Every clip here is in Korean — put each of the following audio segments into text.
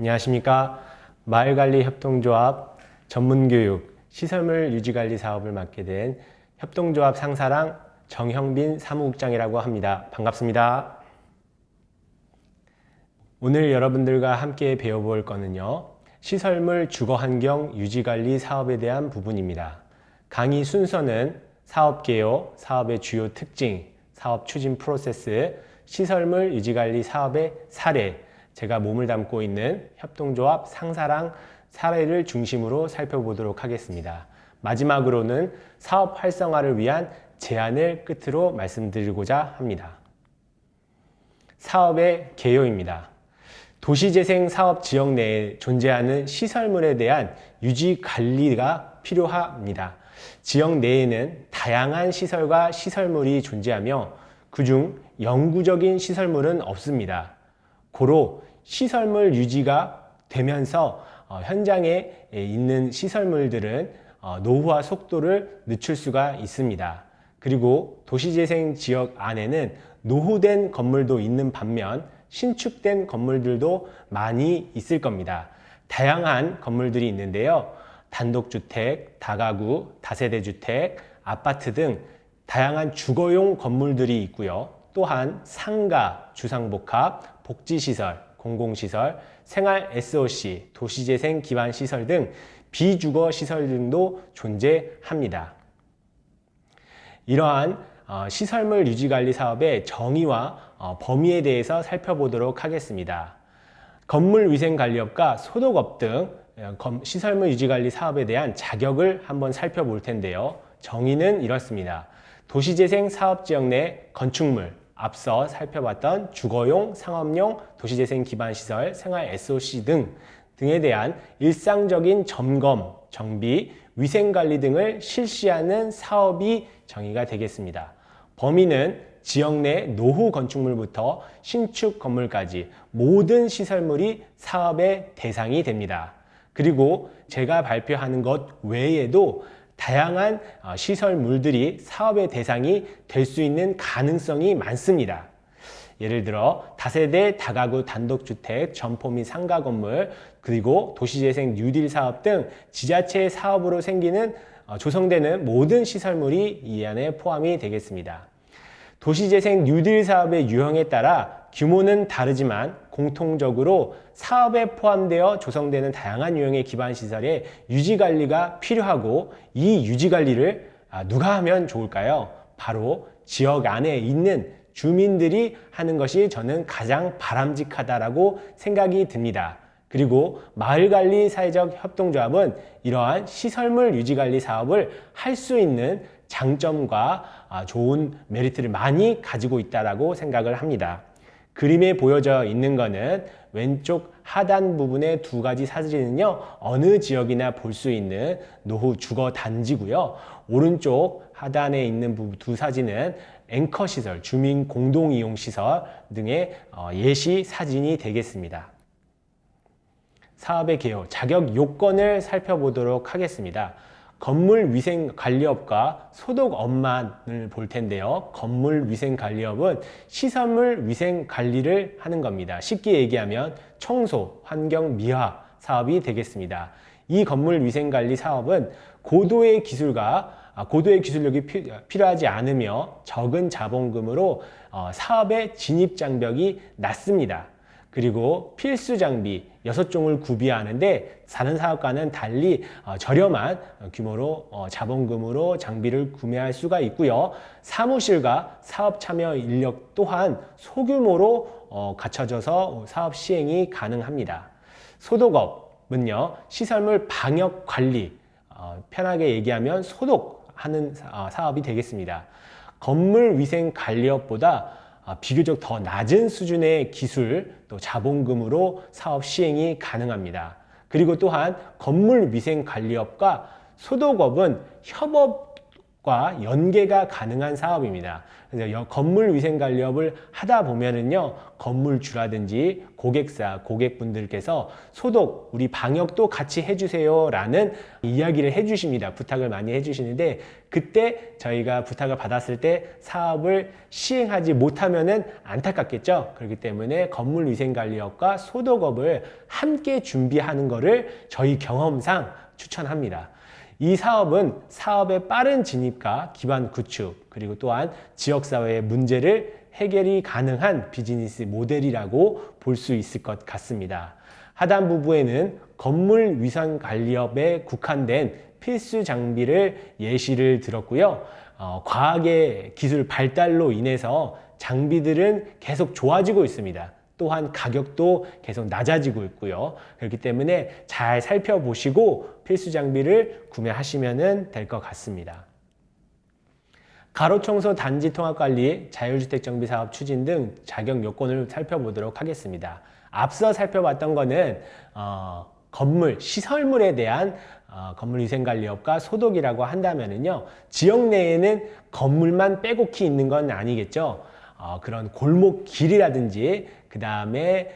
안녕하십니까. 마을관리협동조합 전문교육 시설물 유지관리 사업을 맡게 된 협동조합 상사랑 정형빈 사무국장이라고 합니다. 반갑습니다. 오늘 여러분들과 함께 배워볼 거는요, 시설물 주거환경 유지관리 사업에 대한 부분입니다. 강의 순서는 사업 개요, 사업의 주요 특징, 사업 추진 프로세스, 시설물 유지관리 사업의 사례, 제가 몸을 담고 있는 협동조합 상사랑 사례를 중심으로 살펴보도록 하겠습니다. 마지막으로는 사업 활성화를 위한 제안을 끝으로 말씀드리고자 합니다. 사업의 개요입니다. 도시재생 사업 지역 내에 존재하는 시설물에 대한 유지 관리가 필요합니다. 지역 내에는 다양한 시설과 시설물이 존재하며 그중 영구적인 시설물은 없습니다. 고로 시설물 유지가 되면서 현장에 있는 시설물들은 노후화 속도를 늦출 수가 있습니다. 그리고 도시재생 지역 안에는 노후된 건물도 있는 반면 신축된 건물들도 많이 있을 겁니다. 다양한 건물들이 있는데요. 단독주택, 다가구, 다세대주택, 아파트 등 다양한 주거용 건물들이 있고요. 또한 상가, 주상복합, 복지시설, 공공시설, 생활 SOC, 도시재생 기반 시설 등 비주거 시설 등도 존재합니다. 이러한 시설물 유지관리 사업의 정의와 범위에 대해서 살펴보도록 하겠습니다. 건물위생관리업과 소독업 등 시설물 유지관리 사업에 대한 자격을 한번 살펴볼 텐데요. 정의는 이렇습니다. 도시재생 사업지역 내 건축물, 앞서 살펴봤던 주거용, 상업용, 도시재생 기반시설, 생활 SOC 등에 대한 일상적인 점검, 정비, 위생관리 등을 실시하는 사업이 정의가 되겠습니다. 범위는 지역 내 노후 건축물부터 신축 건물까지 모든 시설물이 사업의 대상이 됩니다. 그리고 제가 발표하는 것 외에도 다양한 시설물들이 사업의 대상이 될 수 있는 가능성이 많습니다. 예를 들어 다세대 다가구 단독주택, 점포 및 상가 건물, 그리고 도시재생 뉴딜 사업 등 지자체 사업으로 생기는 조성되는 모든 시설물이 이 안에 포함이 되겠습니다. 도시재생 뉴딜 사업의 유형에 따라 규모는 다르지만 공통적으로 사업에 포함되어 조성되는 다양한 유형의 기반시설의 유지관리가 필요하고, 이 유지관리를 누가 하면 좋을까요? 바로 지역 안에 있는 주민들이 하는 것이 저는 가장 바람직하다라고 생각이 듭니다. 그리고 마을관리 사회적 협동조합은 이러한 시설물 유지관리 사업을 할 수 있는 장점과 좋은 메리트를 많이 가지고 있다고 생각을 합니다. 그림에 보여져 있는 것은 왼쪽 하단 부분의 두 가지 사진은요, 어느 지역이나 볼 수 있는 노후 주거 단지고요. 오른쪽 하단에 있는 두 사진은 앵커 시설, 주민 공동 이용 시설 등의 예시 사진이 되겠습니다. 사업의 개요, 자격 요건을 살펴보도록 하겠습니다. 건물위생관리업과 소독업만을 볼 텐데요. 건물위생관리업은 시설물 위생관리를 하는 겁니다. 쉽게 얘기하면 청소, 환경 미화 사업이 되겠습니다. 이 건물위생관리 사업은 고도의 기술력이 필요하지 않으며 적은 자본금으로 사업의 진입장벽이 낮습니다. 그리고 필수 장비 6종을 구비하는데 다른 사업과는 달리 저렴한 규모로 자본금으로 장비를 구매할 수가 있고요. 사무실과 사업 참여 인력 또한 소규모로 갖춰져서 사업 시행이 가능합니다. 소독업은요, 시설물 방역 관리, 편하게 얘기하면 소독하는 사업이 되겠습니다. 건물 위생 관리업보다 비교적 더 낮은 수준의 기술 또 자본금으로 사업 시행이 가능합니다. 그리고 또한 건물 위생 관리업과 소독업은 협업과 과 연계가 가능한 사업입니다. 그래서 건물위생관리업을 하다 보면은요, 건물주라든지 고객사, 고객분들께서 소독, 우리 방역도 같이 해주세요 라는 이야기를 해주십니다. 부탁을 많이 해주시는데, 그때 저희가 부탁을 받았을 때 사업을 시행하지 못하면은 안타깝겠죠. 그렇기 때문에 건물위생관리업과 소독업을 함께 준비하는 거를 저희 경험상 추천합니다. 이 사업은 사업의 빠른 진입과 기반 구축, 그리고 또한 지역사회의 문제를 해결이 가능한 비즈니스 모델이라고 볼 수 있을 것 같습니다. 하단 부부에는 건물 위생 관리업에 국한된 필수 장비를 예시를 들었고요. 과학의 기술 발달로 인해서 장비들은 계속 좋아지고 있습니다. 또한 가격도 계속 낮아지고 있고요. 그렇기 때문에 잘 살펴보시고 필수 장비를 구매하시면 될 것 같습니다. 가로청소 단지 통합관리, 자율주택 정비 사업 추진 등 자격 요건을 살펴보도록 하겠습니다. 앞서 살펴봤던 거는 건물, 시설물에 대한 건물위생관리업과 소독이라고 한다면은요, 지역 내에는 건물만 빼곡히 있는 건 아니겠죠. 그런 골목길이라든지 그 다음에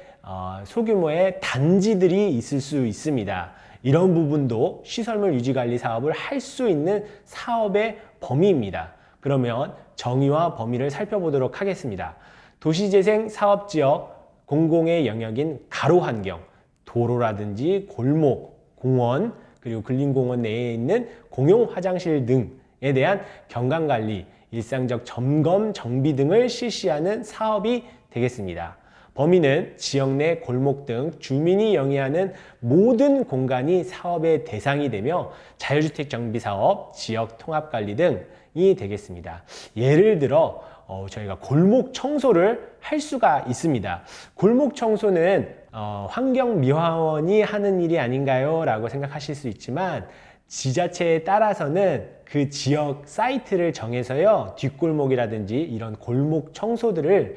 소규모의 단지들이 있을 수 있습니다. 이런 부분도 시설물 유지관리 사업을 할 수 있는 사업의 범위입니다. 그러면 정의와 범위를 살펴보도록 하겠습니다. 도시재생 사업지역 공공의 영역인 가로환경, 도로라든지 골목, 공원, 그리고 근린공원 내에 있는 공용 화장실 등에 대한 경관관리, 일상적 점검, 정비 등을 실시하는 사업이 되겠습니다. 범위는 지역 내 골목 등 주민이 영위하는 모든 공간이 사업의 대상이 되며 자율주택 정비 사업, 지역 통합관리 등이 되겠습니다. 예를 들어 저희가 골목 청소를 할 수가 있습니다. 골목 청소는 환경미화원이 하는 일이 아닌가요? 라고 생각하실 수 있지만 지자체에 따라서는 그 지역 사이트를 정해서요, 뒷골목이라든지 이런 골목 청소들을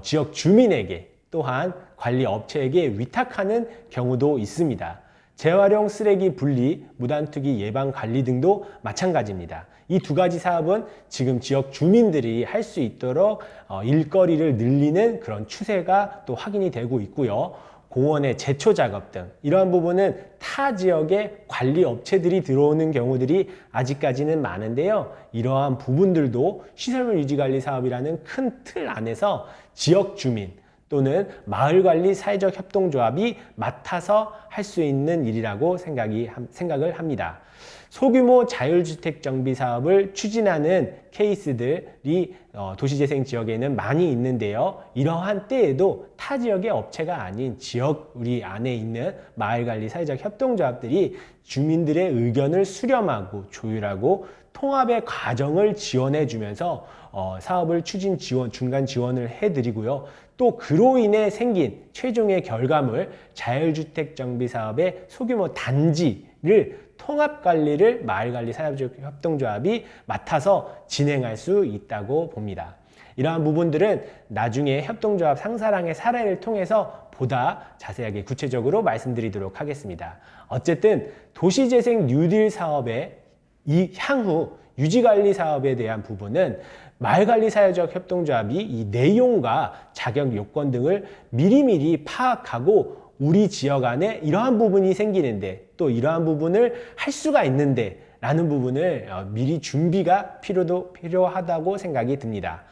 지역 주민에게 또한 관리 업체에게 위탁하는 경우도 있습니다. 재활용 쓰레기 분리, 무단투기 예방 관리 등도 마찬가지입니다. 이 두 가지 사업은 지금 지역 주민들이 할 수 있도록 일거리를 늘리는 그런 추세가 또 확인이 되고 있고요. 공원의 제초 작업 등 이러한 부분은 타 지역의 관리 업체들이 들어오는 경우들이 아직까지는 많은데요. 이러한 부분들도 시설물 유지관리 사업이라는 큰 틀 안에서 지역 주민 또는 마을관리 사회적 협동조합이 맡아서 할 수 있는 일이라고 생각을 합니다. 소규모 자율주택 정비 사업을 추진하는 케이스들이 도시재생 지역에는 많이 있는데요. 이러한 때에도 타 지역의 업체가 아닌 지역 우리 안에 있는 마을관리 사회적 협동조합들이 주민들의 의견을 수렴하고 조율하고 통합의 과정을 지원해 주면서 사업을 추진 지원, 중간 지원을 해드리고요. 또 그로 인해 생긴 최종의 결과물 자율주택 정비 사업의 소규모 단지를 통합관리를 마을관리 사회적 협동조합이 맡아서 진행할 수 있다고 봅니다. 이러한 부분들은 나중에 협동조합 상사랑의 사례를 통해서 보다 자세하게 구체적으로 말씀드리도록 하겠습니다. 어쨌든 도시재생 뉴딜 사업의 향후 유지관리 사업에 대한 부분은 마을관리 사회적 협동조합이 이 내용과 자격 요건 등을 미리미리 파악하고 우리 지역 안에 이러한 부분이 생기는데 또 이러한 부분을 할 수가 있는데 라는 부분을 미리 준비가 필요하다고 생각이 듭니다.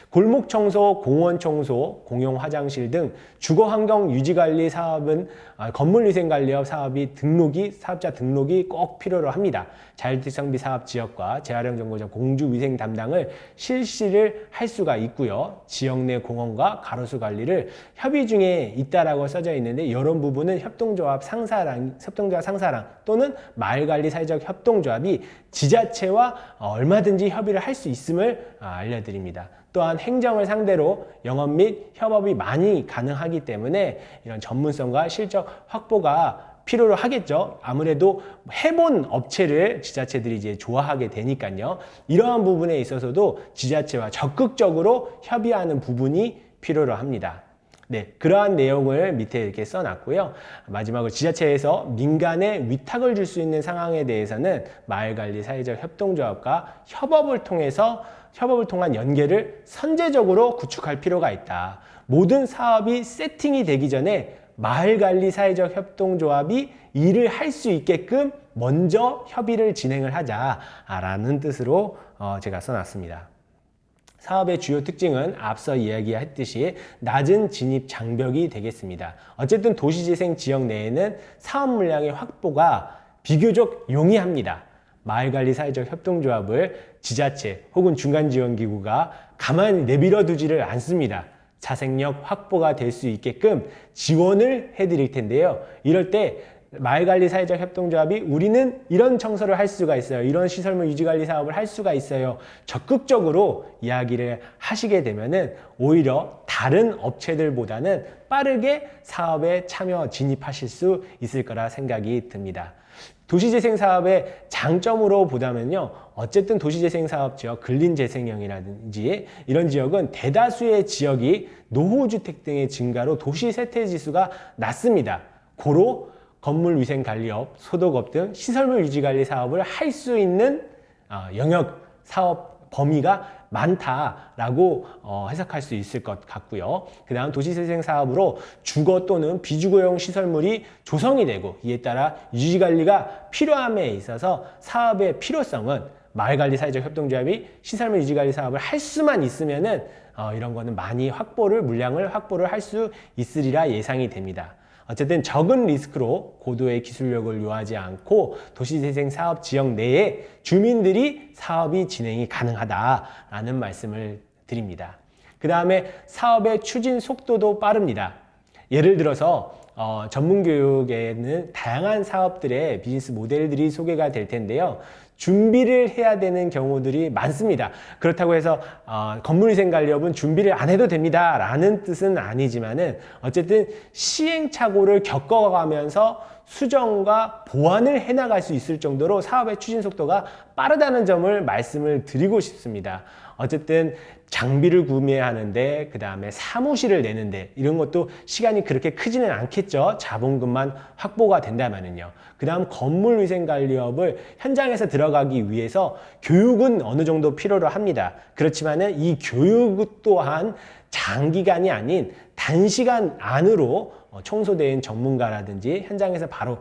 골목 청소, 공원 청소, 공용 화장실 등 주거 환경 유지관리 사업은 건물위생관리업 사업자 등록이 꼭 필요로 합니다. 자율주택 정비 사업 지역과 재활용 정보점 공주위생 담당을 실시를 할 수가 있고요. 지역 내 공원과 가로수 관리를 협의 중에 있다라고 써져 있는데 이런 부분은 협동조합 상사랑 또는 마을관리 사회적 협동조합이 지자체와 얼마든지 협의를 할 수 있음을 알려드립니다. 또한 행정을 상대로 영업 및 협업이 많이 가능하기 때문에 이런 전문성과 실적 확보가 필요로 하겠죠. 아무래도 해본 업체를 지자체들이 이제 좋아하게 되니까요. 이러한 부분에 있어서도 지자체와 적극적으로 협의하는 부분이 필요로 합니다. 네, 그러한 내용을 밑에 이렇게 써놨고요. 마지막으로 지자체에서 민간에 위탁을 줄 수 있는 상황에 대해서는 마을관리 사회적 협동조합과 협업을 통한 연계를 선제적으로 구축할 필요가 있다. 모든 사업이 세팅이 되기 전에 마을관리 사회적 협동조합이 일을 할 수 있게끔 먼저 협의를 진행을 하자라는 뜻으로 제가 써놨습니다. 사업의 주요 특징은 앞서 이야기했듯이 낮은 진입 장벽이 되겠습니다. 어쨌든 도시재생 지역 내에는 사업 물량의 확보가 비교적 용이합니다. 마을관리 사회적 협동조합을 지자체 혹은 중간지원기구가 가만히 내버려 두지를 않습니다. 자생력 확보가 될 수 있게끔 지원을 해드릴 텐데요. 이럴 때 마을관리 사회적 협동조합이 우리는 이런 청소를 할 수가 있어요. 이런 시설물 유지관리 사업을 할 수가 있어요. 적극적으로 이야기를 하시게 되면은 오히려 다른 업체들보다는 빠르게 사업에 참여 진입하실 수 있을 거라 생각이 듭니다. 도시재생 사업의 장점으로 보자면요. 어쨌든 도시재생 사업 지역, 근린재생형이라든지 이런 지역은 대다수의 지역이 노후주택 등의 증가로 도시 세태 지수가 낮습니다. 고로 건물위생관리업, 소독업 등 시설물 유지관리 사업을 할 수 있는 영역 사업 범위가 많다라고 해석할 수 있을 것 같고요. 그 다음 도시재생 사업으로 주거 또는 비주거용 시설물이 조성이 되고 이에 따라 유지관리가 필요함에 있어서 사업의 필요성은 마을관리 사회적 협동조합이 시설물 유지관리 사업을 할 수만 있으면은 이런 거는 많이 물량을 확보를 할 수 있으리라 예상이 됩니다. 어쨌든 적은 리스크로 고도의 기술력을 요하지 않고 도시재생 사업 지역 내에 주민들이 사업이 진행이 가능하다라는 말씀을 드립니다. 그 다음에 사업의 추진 속도도 빠릅니다. 예를 들어서 전문교육에는 다양한 사업들의 비즈니스 모델들이 소개가 될 텐데요. 준비를 해야 되는 경우들이 많습니다. 그렇다고 해서 건물위생관리업은 준비를 안 해도 됩니다 라는 뜻은 아니지만은 어쨌든 시행착오를 겪어가면서 수정과 보완을 해나갈 수 있을 정도로 사업의 추진 속도가 빠르다는 점을 말씀을 드리고 싶습니다. 어쨌든 장비를 구매하는데 그 다음에 사무실을 내는데 이런 것도 시간이 그렇게 크지는 않겠죠. 자본금만 확보가 된다면은요. 그 다음 건물위생관리업을 현장에서 들어가기 위해서 교육은 어느 정도 필요로 합니다. 그렇지만은 이 교육 또한 장기간이 아닌 단시간 안으로 청소대행 전문가라든지 현장에서 바로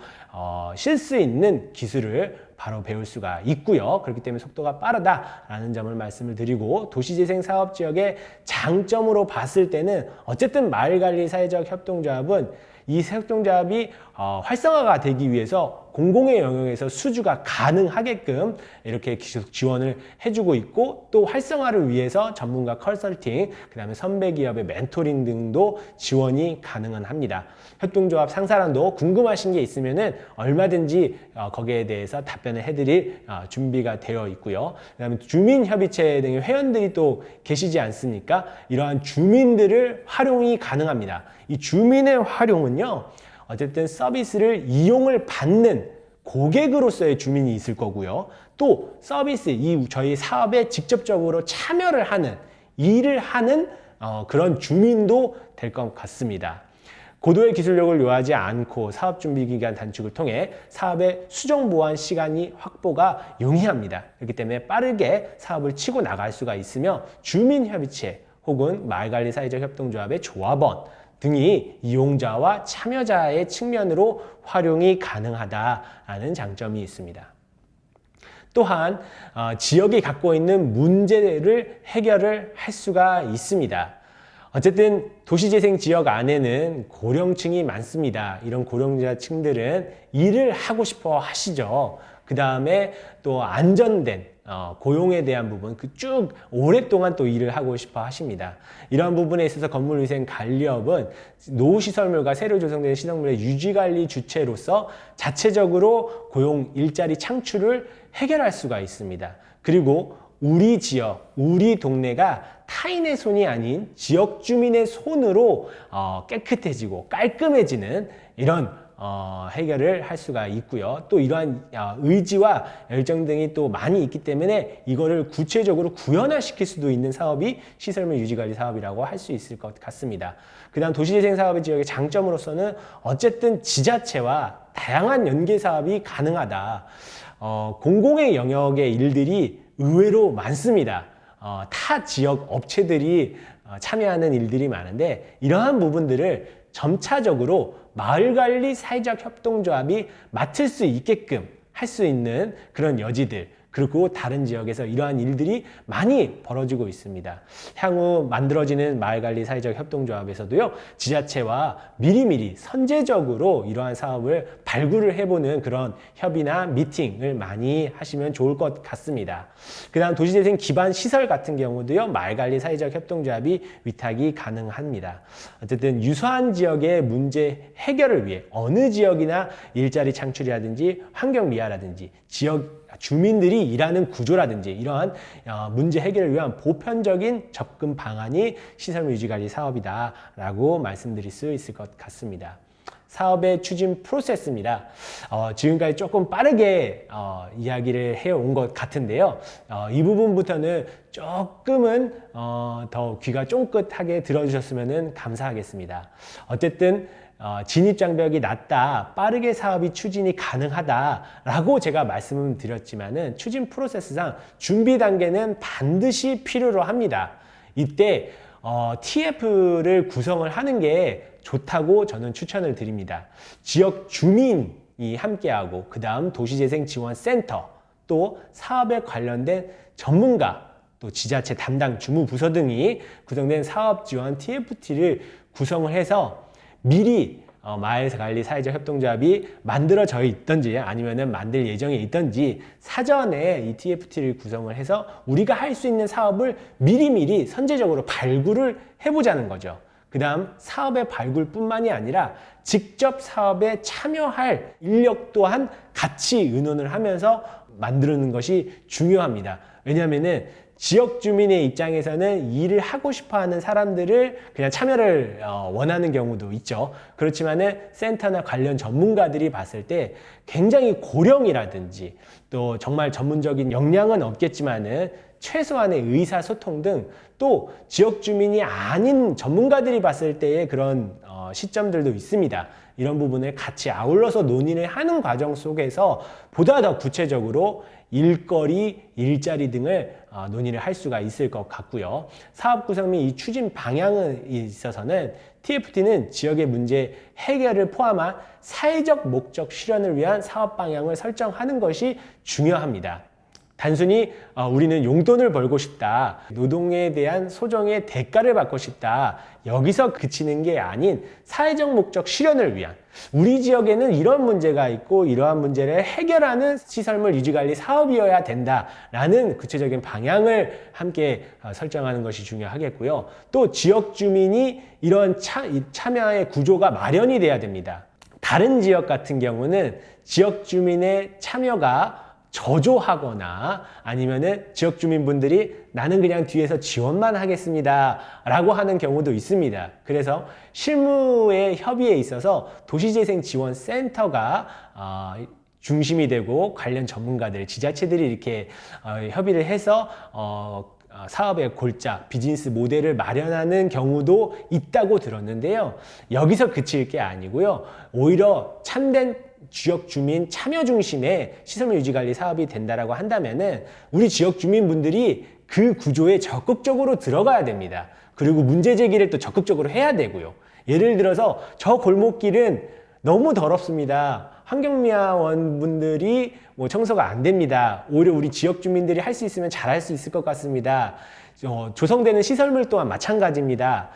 실 수 있는 기술을 바로 배울 수가 있고요. 그렇기 때문에 속도가 빠르다라는 점을 말씀을 드리고 도시재생 사업 지역의 장점으로 봤을 때는 어쨌든 마을관리 사회적 협동조합은 이 협동조합이 활성화가 되기 위해서 공공의 영역에서 수주가 가능하게끔 이렇게 기술 지원을 해주고 있고 또 활성화를 위해서 전문가 컨설팅, 그 다음에 선배 기업의 멘토링 등도 지원이 가능은 합니다. 협동조합 상사랑도 궁금하신 게 있으면은 얼마든지 거기에 대해서 답변을 해드릴 준비가 되어 있고요. 그 다음에 주민협의체 등의 회원들이 또 계시지 않습니까? 이러한 주민들을 활용이 가능합니다. 이 주민의 활용은요, 어쨌든 서비스를 이용을 받는 고객으로서의 주민이 있을 거고요. 또 서비스, 저희 사업에 직접적으로 참여를 하는, 일을 하는 그런 주민도 될 것 같습니다. 고도의 기술력을 요하지 않고 사업 준비 기간 단축을 통해 사업의 수정 보완 시간이 확보가 용이합니다. 그렇기 때문에 빠르게 사업을 치고 나갈 수가 있으며 주민협의체 혹은 마을관리 사회적 협동조합의 조합원 등이 이용자와 참여자의 측면으로 활용이 가능하다라는 장점이 있습니다. 또한 지역이 갖고 있는 문제를 해결을 할 수가 있습니다. 어쨌든 도시재생 지역 안에는 고령층이 많습니다. 이런 고령자층들은 일을 하고 싶어 하시죠. 그 다음에 또 안전된 고용에 대한 부분, 쭉 오랫동안 또 일을 하고 싶어 하십니다. 이러한 부분에 있어서 건물위생관리업은 노후시설물과 새로 조성되는 시설물의 유지관리 주체로서 자체적으로 고용 일자리 창출을 해결할 수가 있습니다. 그리고 우리 지역, 우리 동네가 타인의 손이 아닌 지역 주민의 손으로 깨끗해지고 깔끔해지는 이런 해결을 할 수가 있고요. 또 이러한 의지와 열정 등이 또 많이 있기 때문에 이거를 구체적으로 구현화시킬 수도 있는 사업이 시설물 유지관리 사업이라고 할 수 있을 것 같습니다. 그 다음 도시재생 사업의 지역의 장점으로서는 어쨌든 지자체와 다양한 연계 사업이 가능하다. 공공의 영역의 일들이 의외로 많습니다. 타 지역 업체들이 참여하는 일들이 많은데 이러한 부분들을 점차적으로 마을관리 사회적 협동조합이 맡을 수 있게끔 할 수 있는 그런 여지들, 그리고 다른 지역에서 이러한 일들이 많이 벌어지고 있습니다. 향후 만들어지는 마을관리 사회적 협동조합에서도요, 지자체와 미리미리 선제적으로 이러한 사업을 발굴을 해보는 그런 협의나 미팅을 많이 하시면 좋을 것 같습니다. 그 다음 도시재생 기반 시설 같은 경우도요, 마을관리 사회적 협동조합이 위탁이 가능합니다. 어쨌든 유사한 지역의 문제 해결을 위해 어느 지역이나 일자리 창출이라든지 환경 미화라든지 지역 주민들이 일하는 구조라든지 이러한 문제 해결을 위한 보편적인 접근 방안이 시설물 유지관리 사업이다라고 말씀드릴 수 있을 것 같습니다. 사업의 추진 프로세스입니다. 지금까지 조금 빠르게 이야기를 해온 것 같은데요. 이 부분부터는 조금은 더 귀가 쫑긋하게 들어주셨으면 감사하겠습니다. 어쨌든 진입장벽이 낮다, 빠르게 사업이 추진이 가능하다라고 제가 말씀을 드렸지만은 추진 프로세스상 준비 단계는 반드시 필요로 합니다. 이때 TF를 구성을 하는 게 좋다고 저는 추천을 드립니다. 지역 주민이 함께하고 그 다음 도시재생지원센터, 또 사업에 관련된 전문가, 또 지자체 담당 주무부서 등이 구성된 사업지원 TFT를 구성을 해서 미리 마을관리 사회적 협동조합이 만들어져 있던지 아니면은 만들 예정에 있던지 사전에 이 TFT를 구성을 해서 우리가 할 수 있는 사업을 미리미리 선제적으로 발굴을 해보자는 거죠. 그 다음 사업의 발굴뿐만이 아니라 직접 사업에 참여할 인력 또한 같이 의논을 하면서 만드는 것이 중요합니다. 왜냐하면은 지역 주민의 입장에서는 일을 하고 싶어 하는 사람들을 그냥 참여를 원하는 경우도 있죠. 그렇지만은 센터나 관련 전문가들이 봤을 때 굉장히 고령이라든지 또 정말 전문적인 역량은 없겠지만은 최소한의 의사소통 등 또 지역 주민이 아닌 전문가들이 봤을 때의 그런 시점들도 있습니다. 이런 부분을 같이 아울러서 논의를 하는 과정 속에서 보다 더 구체적으로 일거리, 일자리 등을 논의를 할 수가 있을 것 같고요. 사업 구성 및 이 추진 방향에 있어서는 TFT는 지역의 문제 해결을 포함한 사회적 목적 실현을 위한 사업 방향을 설정하는 것이 중요합니다. 단순히 우리는 용돈을 벌고 싶다, 노동에 대한 소정의 대가를 받고 싶다, 여기서 그치는 게 아닌 사회적 목적 실현을 위한, 우리 지역에는 이런 문제가 있고 이러한 문제를 해결하는 시설물 유지관리 사업이어야 된다라는 구체적인 방향을 함께 설정하는 것이 중요하겠고요. 또 지역 주민이 이런 참여의 구조가 마련이 돼야 됩니다. 다른 지역 같은 경우는 지역 주민의 참여가 저조하거나 아니면은 지역 주민분들이 나는 그냥 뒤에서 지원만 하겠습니다 라고 하는 경우도 있습니다. 그래서 실무의 협의에 있어서 도시재생지원센터가 중심이 되고 관련 전문가들, 지자체들이 이렇게 협의를 해서 사업의 골자, 비즈니스 모델을 마련하는 경우도 있다고 들었는데요. 여기서 그칠 게 아니고요. 오히려 참된 지역 주민 참여 중심의 시설물 유지관리 사업이 된다라고 한다면은 우리 지역 주민분들이 그 구조에 적극적으로 들어가야 됩니다. 그리고 문제 제기를 또 적극적으로 해야 되고요. 예를 들어서 저 골목길은 너무 더럽습니다. 환경미화원분들이 청소가 안 됩니다. 오히려 우리 지역 주민들이 할 수 있으면 잘할 수 있을 것 같습니다. 조성되는 시설물 또한 마찬가지입니다.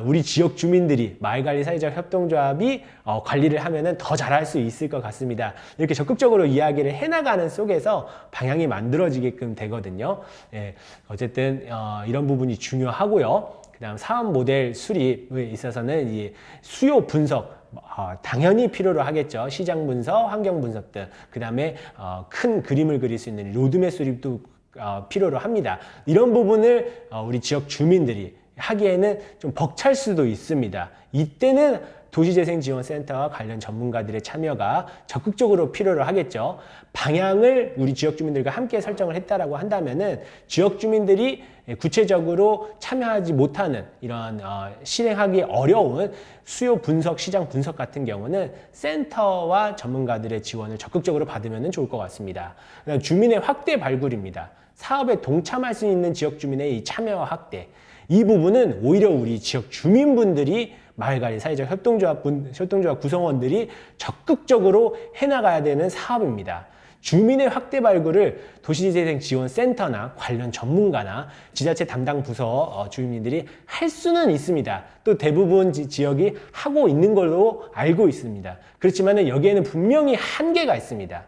우리 지역 주민들이 마을관리 사회적 협동조합이 관리를 하면은 더 잘할 수 있을 것 같습니다. 이렇게 적극적으로 이야기를 해나가는 속에서 방향이 만들어지게끔 되거든요. 예, 어쨌든 이런 부분이 중요하고요. 그 다음 사업 모델 수립에 있어서는 이 수요 분석 당연히 필요로 하겠죠. 시장 분석, 환경 분석 등. 그 다음에 큰 그림을 그릴 수 있는 로드맵 수립도 필요로 합니다. 이런 부분을 우리 지역 주민들이 하기에는 좀 벅찰 수도 있습니다. 이때는 도시재생지원센터와 관련 전문가들의 참여가 적극적으로 필요로 하겠죠. 방향을 우리 지역 주민들과 함께 설정을 했다라고 한다면은 지역 주민들이 구체적으로 참여하지 못하는 이런 실행하기 어려운 수요 분석, 시장 분석 같은 경우는 센터와 전문가들의 지원을 적극적으로 받으면 좋을 것 같습니다. 그다음 주민의 확대 발굴입니다. 사업에 동참할 수 있는 지역 주민의 이 참여와 확대. 이 부분은 오히려 우리 지역 주민분들이 마을관리 사회적 협동조합 구성원들이 적극적으로 해나가야 되는 사업입니다. 주민의 확대 발굴을 도시재생지원센터나 관련 전문가나 지자체 담당 부서 주민들이 할 수는 있습니다. 또 대부분 지역이 하고 있는 걸로 알고 있습니다. 그렇지만 여기에는 분명히 한계가 있습니다.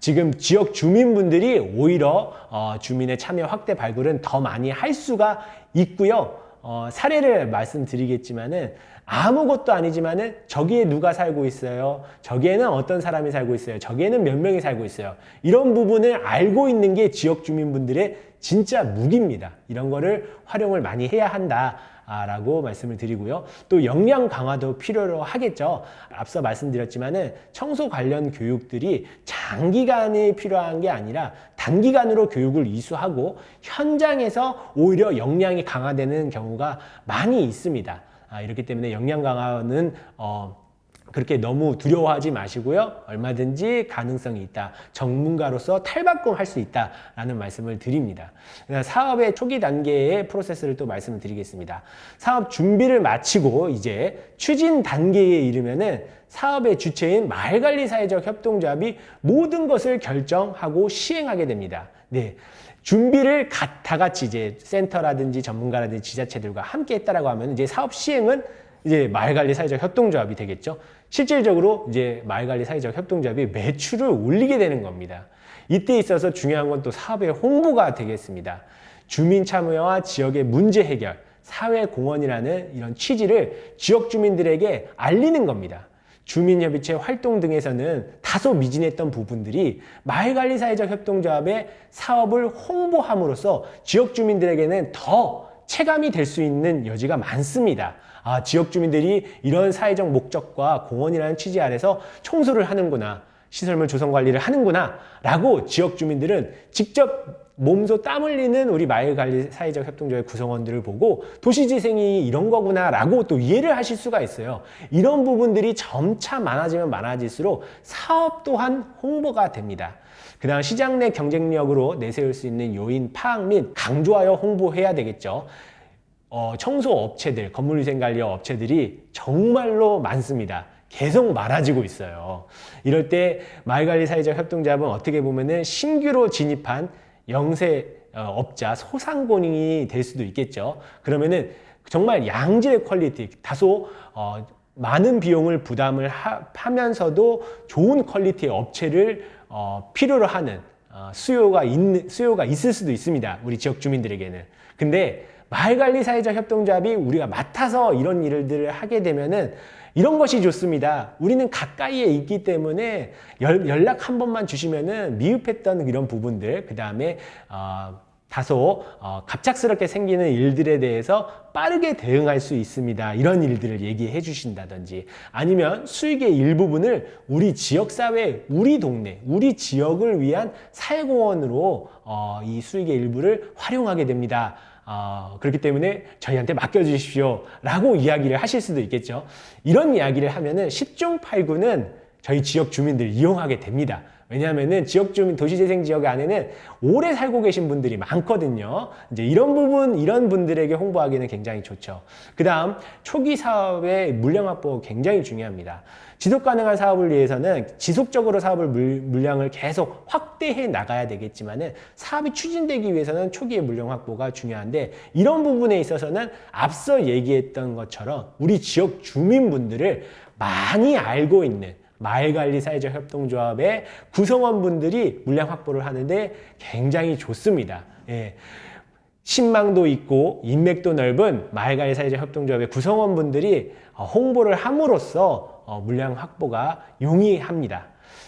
지금 지역 주민분들이 오히려 주민의 참여 확대 발굴은 더 많이 할 수가 있고요. 사례를 말씀드리겠지만은 아무것도 아니지만은 저기에 누가 살고 있어요. 저기에는 어떤 사람이 살고 있어요. 저기에는 몇 명이 살고 있어요. 이런 부분을 알고 있는 게 지역 주민분들의 진짜 무기입니다. 이런 거를 활용을 많이 해야 한다라고 말씀을 드리고요. 또 역량 강화도 필요로 하겠죠. 앞서 말씀드렸지만은 청소 관련 교육들이 장기간이 필요한 게 아니라 단기간으로 교육을 이수하고 현장에서 오히려 역량이 강화되는 경우가 많이 있습니다. 이렇기 때문에 역량 강화는 그렇게 너무 두려워하지 마시고요. 얼마든지 가능성이 있다. 전문가로서 탈바꿈할 수 있다라는 말씀을 드립니다. 사업의 초기 단계의 프로세스를 또 말씀을 드리겠습니다. 사업 준비를 마치고 이제 추진 단계에 이르면은 사업의 주체인 마을관리사회적 협동조합이 모든 것을 결정하고 시행하게 됩니다. 네. 준비를 다 같이 이제 센터라든지 전문가라든지 지자체들과 함께 했다라고 하면 이제 사업 시행은 이제 마을관리 사회적 협동조합이 되겠죠. 실질적으로 이제 마을관리 사회적 협동조합이 매출을 올리게 되는 겁니다. 이때 있어서 중요한 건 또 사업의 홍보가 되겠습니다. 주민 참여와 지역의 문제 해결, 사회공헌이라는 이런 취지를 지역 주민들에게 알리는 겁니다. 주민협의체 활동 등에서는 다소 미진했던 부분들이 마을관리사회적 협동조합의 사업을 홍보함으로써 지역 주민들에게는 더 체감이 될 수 있는 여지가 많습니다. 지역 주민들이 이런 사회적 목적과 공헌이라는 취지 아래서 청소를 하는구나, 시설물 조성 관리를 하는구나 라고 지역 주민들은 직접 몸소 땀 흘리는 우리 마을관리 사회적 협동조합의 구성원들을 보고 도시재생이 이런 거구나 라고 또 이해를 하실 수가 있어요. 이런 부분들이 점차 많아지면 많아질수록 사업 또한 홍보가 됩니다. 그 다음 시장 내 경쟁력으로 내세울 수 있는 요인 파악 및 강조하여 홍보해야 되겠죠. 청소업체들, 건물위생관리업 업체들이 정말로 많습니다. 계속 많아지고 있어요. 이럴 때 마을관리 사회적 협동조합은 어떻게 보면은 신규로 진입한 영세업자, 소상공인이 될 수도 있겠죠. 그러면은 정말 양질의 퀄리티, 다소 많은 비용을 부담을 하면서도 좋은 퀄리티의 업체를 필요로 하는 수요가 있을 수도 있습니다. 우리 지역 주민들에게는. 근데 마을관리 사회적 협동조합이 우리가 맡아서 이런 일들을 하게 되면은 이런 것이 좋습니다. 우리는 가까이에 있기 때문에 연락 한 번만 주시면은 미흡했던 이런 부분들, 그 다음에 다소 갑작스럽게 생기는 일들에 대해서 빠르게 대응할 수 있습니다. 이런 일들을 얘기해 주신다든지, 아니면 수익의 일부분을 우리 지역사회, 우리 동네, 우리 지역을 위한 사회공헌으로 이 수익의 일부를 활용하게 됩니다. 그렇기 때문에 저희한테 맡겨주십시오 라고 이야기를 하실 수도 있겠죠. 이런 이야기를 하면은 10중 8구는 저희 지역 주민들 이용하게 됩니다. 왜냐하면은 지역 주민, 도시재생 지역 안에는 오래 살고 계신 분들이 많거든요. 이제 이런 분들에게 홍보하기는 굉장히 좋죠. 그 다음, 초기 사업의 물량 확보 굉장히 중요합니다. 지속 가능한 사업을 위해서는 지속적으로 사업을 물량을 계속 확대해 나가야 되겠지만은 사업이 추진되기 위해서는 초기의 물량 확보가 중요한데, 이런 부분에 있어서는 앞서 얘기했던 것처럼 우리 지역 주민분들을 많이 알고 있는 마을관리 사회적 협동조합의 구성원분들이 물량 확보를 하는데 굉장히 좋습니다. 예. 신망도 있고 인맥도 넓은 마을관리 사회적 협동조합의 구성원분들이 홍보를 함으로써 물량 확보가 용이합니다.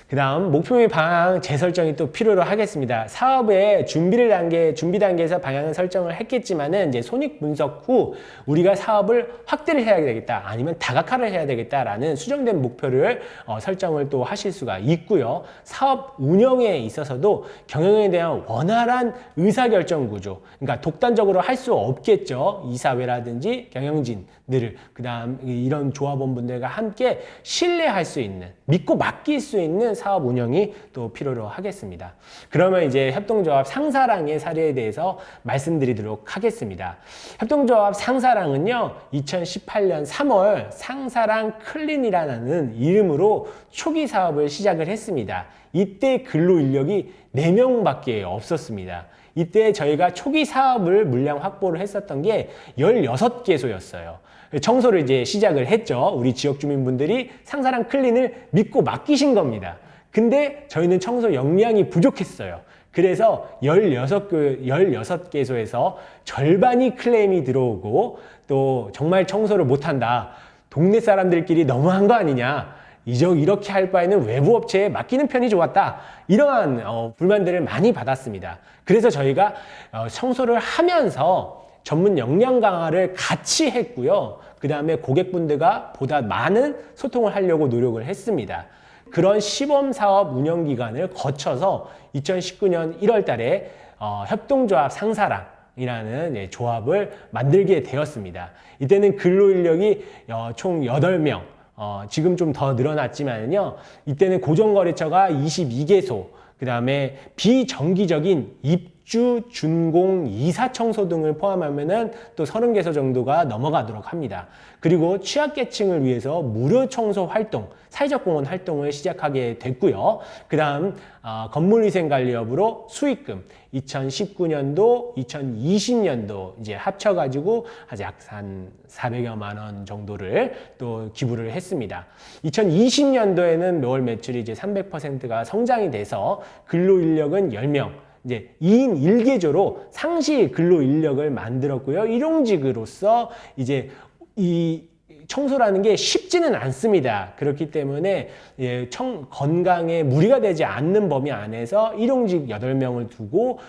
그 다음 목표 및 방향 재설정이 또 필요로 하겠습니다. 사업의 준비 단계에서 방향을 설정을 했겠지만은 이제 손익 분석 후 우리가 사업을 확대를 해야 되겠다, 아니면 다각화를 해야 되겠다라는 수정된 목표를 설정을 또 하실 수가 있고요. 사업 운영에 있어서도 경영에 대한 원활한 의사결정 구조, 그러니까 독단적으로 할 수 없겠죠. 이사회라든지 경영진들을, 그 다음 이런 조합원분들과 함께 신뢰할 수 있는, 믿고 맡길 수 있는 사업 운영이 또 필요로 하겠습니다. 그러면 이제 협동조합 상사랑의 사례에 대해서 말씀드리도록 하겠습니다. 협동조합 상사랑은요, 2018년 3월 상사랑 클린이라는 이름으로 초기 사업을 시작을 했습니다. 이때 근로 인력이 4명밖에 없었습니다. 이때 저희가 초기 사업을 물량 확보를 했었던 게 16개소였어요. 청소를 이제 시작을 했죠. 우리 지역 주민분들이 상사랑 클린을 믿고 맡기신 겁니다. 근데 저희는 청소 역량이 부족했어요. 그래서 16개소에서 절반이 클레임이 들어오고, 또 정말 청소를 못한다, 동네 사람들끼리 너무한 거 아니냐, 이렇게 할 바에는 외부 업체에 맡기는 편이 좋았다, 이러한 불만들을 많이 받았습니다. 그래서 저희가 청소를 하면서 전문 역량 강화를 같이 했고요. 그 다음에 고객분들과 보다 많은 소통을 하려고 노력을 했습니다. 그런 시범사업 운영 기간을 거쳐서 2019년 1월 달에 협동조합 상사랑이라는 조합을 만들게 되었습니다. 이때는 근로인력이 총 8명, 지금 좀 더 늘어났지만요. 이때는 고정거래처가 22개소, 그 다음에 비정기적인 입주, 준공, 이사 청소 등을 포함하면은 또 30개소 정도가 넘어가도록 합니다. 그리고 취약계층을 위해서 무료 청소 활동, 사회적 공헌 활동을 시작하게 됐고요. 그 다음 건물위생관리업으로 수익금 2019년도, 2020년도 이제 합쳐가지고 약 한 400여만 원 정도를 또 기부를 했습니다. 2020년도에는 매월 매출이 이제 300%가 성장이 돼서 근로인력은 10명, 이제 2인 1개조로 상시 근로인력을 만들었고요. 일용직으로서 이제 이 청소라는 게 쉽지는 않습니다. 그렇기 때문에 건강에 무리가 되지 않는 범위 안에서 일용직 8명을 두고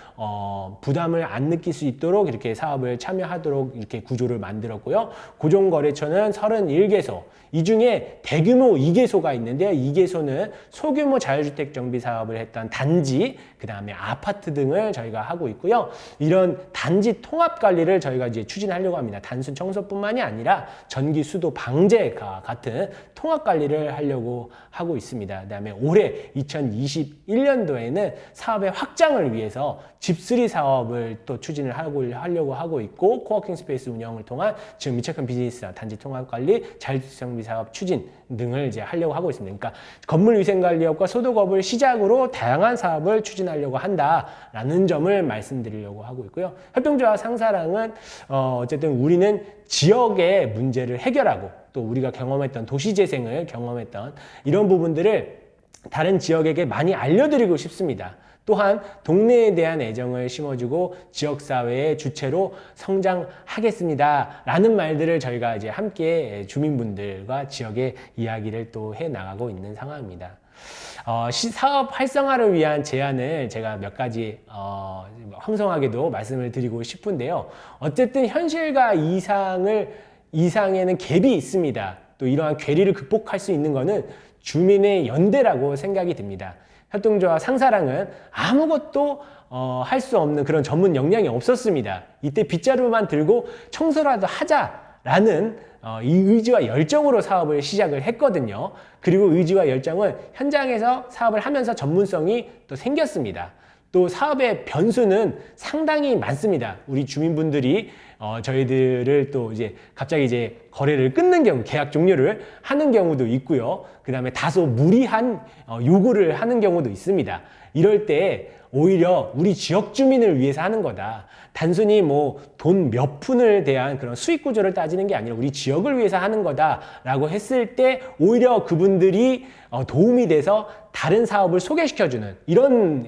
부담을 안 느낄 수 있도록 이렇게 사업을 참여하도록 이렇게 구조를 만들었고요. 고정거래처는 31개소, 이 중에 대규모 2개소가 있는데요. 2개소는 소규모 자유주택 정비 사업을 했던 단지, 그 다음에 아파트 등을 저희가 하고 있고요. 이런 단지 통합 관리를 저희가 이제 추진하려고 합니다. 단순 청소뿐만이 아니라 전기, 수도, 방제가 같은 통합 관리를 하려고 하고 있습니다. 그 다음에 올해 2021년도에는 사업의 확장을 위해서 집수리 사업을 또 추진을 하려고 하고 있고, 코워킹 스페이스 운영을 통한 지금 미착한 비즈니스, 단지 통합 관리, 자율주택 정비 사업 추진 등을 이제 하려고 하고 있습니다. 그러니까 건물위생관리업과 소독업을 시작으로 다양한 사업을 추진하려고 한다라는 점을 말씀드리려고 하고 있고요. 협동조합 상사랑은 어쨌든 우리는 지역의 문제를 해결하고, 또 우리가 경험했던 도시재생을 경험했던 이런 부분들을 다른 지역에게 많이 알려드리고 싶습니다. 또한 동네에 대한 애정을 심어주고 지역사회의 주체로 성장하겠습니다 라는 말들을 저희가 이제 함께 주민분들과 지역의 이야기를 또 해나가고 있는 상황입니다. 사업 활성화를 위한 제안을 제가 몇 가지 황송하게도 말씀을 드리고 싶은데요. 어쨌든 현실과 이상에는 갭이 있습니다. 또 이러한 괴리를 극복할 수 있는 것은 주민의 연대라고 생각이 듭니다. 협동조합 상사랑은 아무것도 할 수 없는 그런 전문 역량이 없었습니다. 이때 빗자루만 들고 청소라도 하자라는 이 의지와 열정으로 사업을 시작을 했거든요. 그리고 의지와 열정은 현장에서 사업을 하면서 전문성이 또 생겼습니다. 또 사업의 변수는 상당히 많습니다. 우리 주민분들이 저희들을 또 이제 갑자기 이제 거래를 끊는 경우, 계약 종료를 하는 경우도 있고요. 그 다음에 다소 무리한 요구를 하는 경우도 있습니다. 이럴 때 오히려 우리 지역 주민을 위해서 하는 거다. 단순히 뭐 돈 몇 푼을 대한 그런 수익 구조를 따지는 게 아니라 우리 지역을 위해서 하는 거다라고 했을 때 오히려 그분들이 도움이 돼서 다른 사업을 소개시켜주는 이런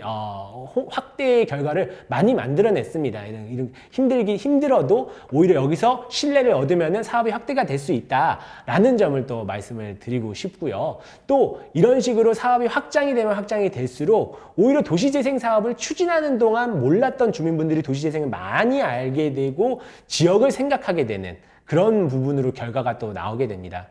확대의 결과를 많이 만들어냈습니다. 이런 힘들어도 오히려 여기서 신뢰를 얻으면 사업이 확대가 될 수 있다라는 점을 또 말씀을 드리고 싶고요. 또 이런 식으로 사업이 확장이 되면 확장이 될수록 오히려 도시재생 사업을 추진하는 동안 몰랐던 주민분들이 도시재생을 많이 알게 되고 지역을 생각하게 되는 그런 부분으로 결과가 또 나오게 됩니다.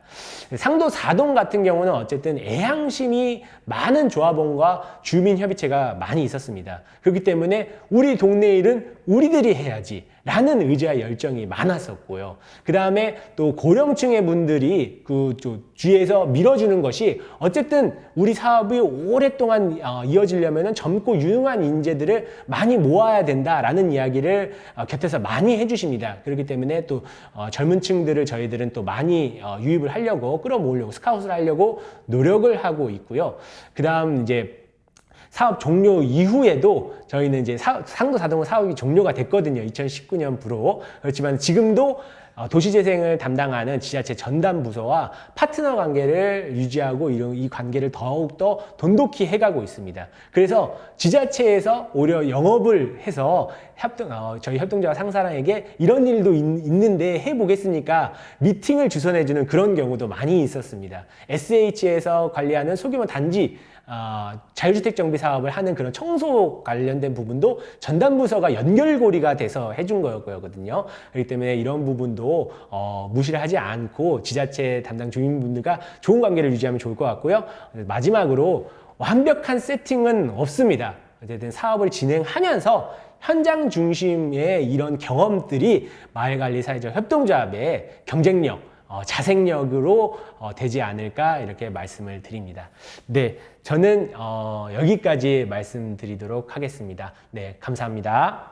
상도 4동 같은 경우는 어쨌든 애향심이 많은 조합원과 주민협의체가 많이 있었습니다. 그렇기 때문에 우리 동네 일은 우리들이 해야지 라는 의지와 열정이 많았었고요. 그 다음에 또 고령층의 분들이 그 주위에서 밀어주는 것이 어쨌든 우리 사업이 오랫동안 이어지려면 젊고 유능한 인재들을 많이 모아야 된다라는 이야기를 곁에서 많이 해주십니다. 그렇기 때문에 또 젊은 층들을 저희들은 또 많이 유입을 하려고 끌어모으려고 스카웃을 하려고 노력을 하고 있고요. 그 다음 이제 사업 종료 이후에도 저희는 이제 상도 4동은 사업이 종료가 됐거든요. 2019년부로. 그렇지만 지금도 도시재생을 담당하는 지자체 전담부서와 파트너 관계를 유지하고 이 관계를 더욱더 돈독히 해가고 있습니다. 그래서 지자체에서 오히려 영업을 해서 저희 협동조합 상사랑에게 이런 일도 있는데 해보겠습니까? 미팅을 주선해주는 그런 경우도 많이 있었습니다. SH에서 관리하는 소규모 단지 자유주택 정비 사업을 하는 그런 청소 관련된 부분도 전담부서가 연결고리가 돼서 해준 거였거든요. 그렇기 때문에 이런 부분도 무시를 하지 않고 지자체 담당 주민분들과 좋은 관계를 유지하면 좋을 것 같고요. 마지막으로 완벽한 세팅은 없습니다. 어쨌든 사업을 진행하면서 현장 중심의 이런 경험들이 마을관리사회적 협동조합의 경쟁력, 자생력으로 되지 않을까 이렇게 말씀을 드립니다. 네, 저는 여기까지 말씀드리도록 하겠습니다. 네, 감사합니다.